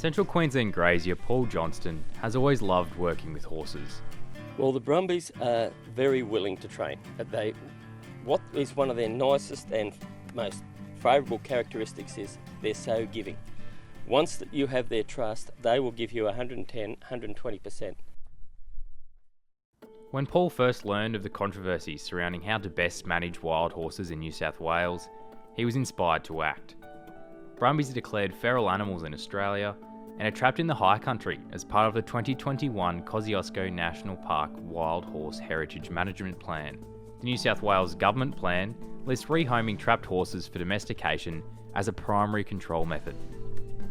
Central Queensland grazier Paul Johnston has always loved working with horses. Well, the Brumbies are very willing to train. What is one of their nicest and most favourable characteristics is they're so giving. Once that you have their trust, they will give you 110, 120%. When Paul first learned of the controversies surrounding how to best manage wild horses in New South Wales, he was inspired to act. Brumbies are declared feral animals in Australia and are trapped in the high country as part of the 2021 Kosciuszko National Park Wild Horse Heritage Management Plan. The New South Wales government plan lists rehoming trapped horses for domestication as a primary control method.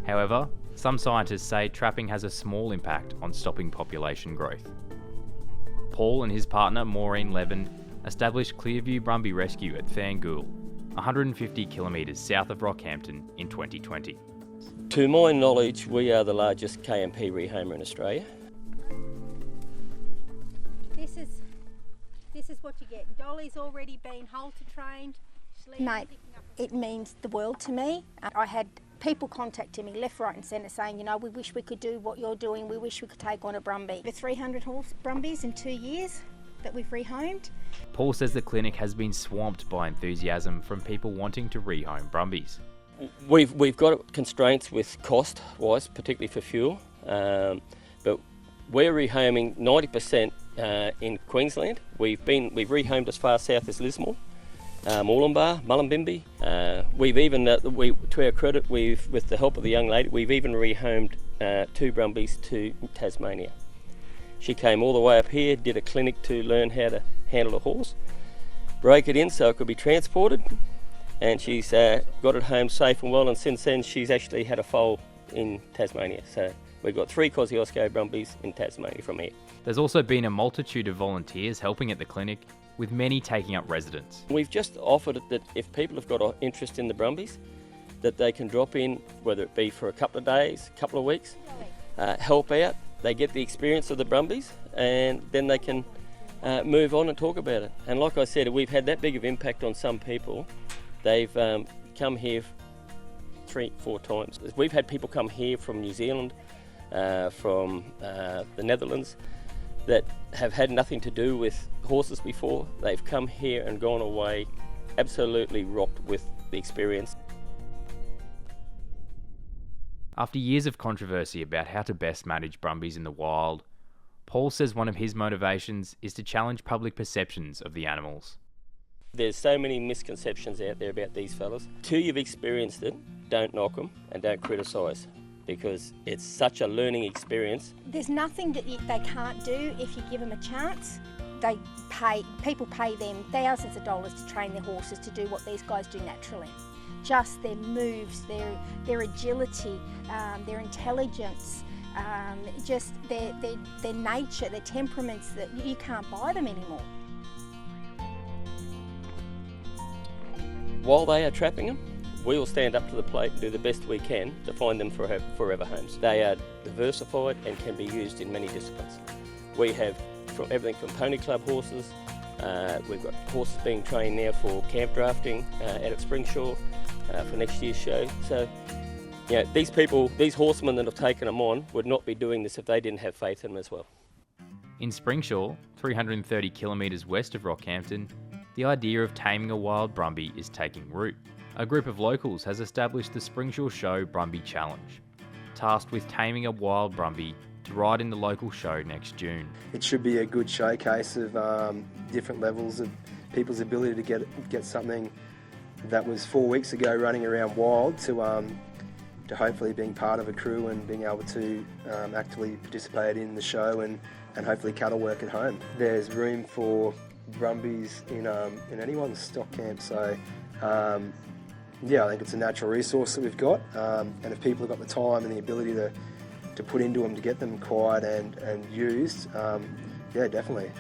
However, some scientists say trapping has a small impact on stopping population growth. Paul and his partner Maureen Levin established Clearview Brumby Rescue at Fangool, 150 kilometres south of Rockhampton in 2020. To my knowledge, we are the largest KMP rehomer in Australia. This is what you get. Dolly's already been halter trained. Mate, it means the world to me. I had people contacting me left, right and centre saying, you know, we wish we could do what you're doing, we wish we could take on a Brumby. The 300 horse Brumbies in 2 years that we've rehomed. Paul says the clinic has been swamped by enthusiasm from people wanting to rehome Brumbies. We've got constraints with cost-wise, particularly for fuel, but we're rehoming 90% in Queensland. We've rehomed as far south as Lismore, Moolumbar, Mullumbimby. We've even, to our credit, with the help of the young lady, we've even rehomed 2 Brumbies to Tasmania. She came all the way up here, did a clinic to learn how to handle a horse, broke it in so it could be transported, and she's got it home safe and well, and since then she's actually had a foal in Tasmania. So we've got 3 Kosciuszko Brumbies in Tasmania from here. There's also been a multitude of volunteers helping at the clinic, with many taking up residence. We've just offered it that if people have got an interest in the Brumbies, that they can drop in, whether it be for a couple of days, a couple of weeks, help out. They get the experience of the Brumbies, and then they can move on and talk about it. And like I said, we've had that big of impact on some people. They've come here 3-4 times. We've had people come here from New Zealand, from the Netherlands, that have had nothing to do with horses before. They've come here and gone away absolutely rocked with the experience. After years of controversy about how to best manage Brumbies in the wild, Paul says one of his motivations is to challenge public perceptions of the animals. There's so many misconceptions out there about these fellas. Till you've experienced it, don't knock them and don't criticise, because it's such a learning experience. There's nothing that they can't do if you give them a chance. People pay them thousands of dollars to train their horses to do what these guys do naturally. Just their moves, their agility, their intelligence, just their nature, their temperaments, that you can't buy them anymore. While they are trapping them, we will stand up to the plate and do the best we can to find them forever homes. They are diversified and can be used in many disciplines. We have everything from pony club horses. We've got horses being trained now for camp drafting out at Springshaw for next year's show. So, you know, these horsemen that have taken them on would not be doing this if they didn't have faith in them as well. In Springshaw, 330 kilometres west of Rockhampton, the idea of taming a wild Brumby is taking root. A group of locals has established the Springshaw Show Brumby Challenge, tasked with taming a wild Brumby to ride in the local show next June. It should be a good showcase of different levels of people's ability to get something that was 4 weeks ago running around wild to hopefully being part of a crew and being able to actively participate in the show and hopefully cattle work at home. There's room for Brumbies in anyone's stock camp, so yeah, I think it's a natural resource that we've got, and if people have got the time and the ability to put into them to get them quiet and used, yeah, definitely.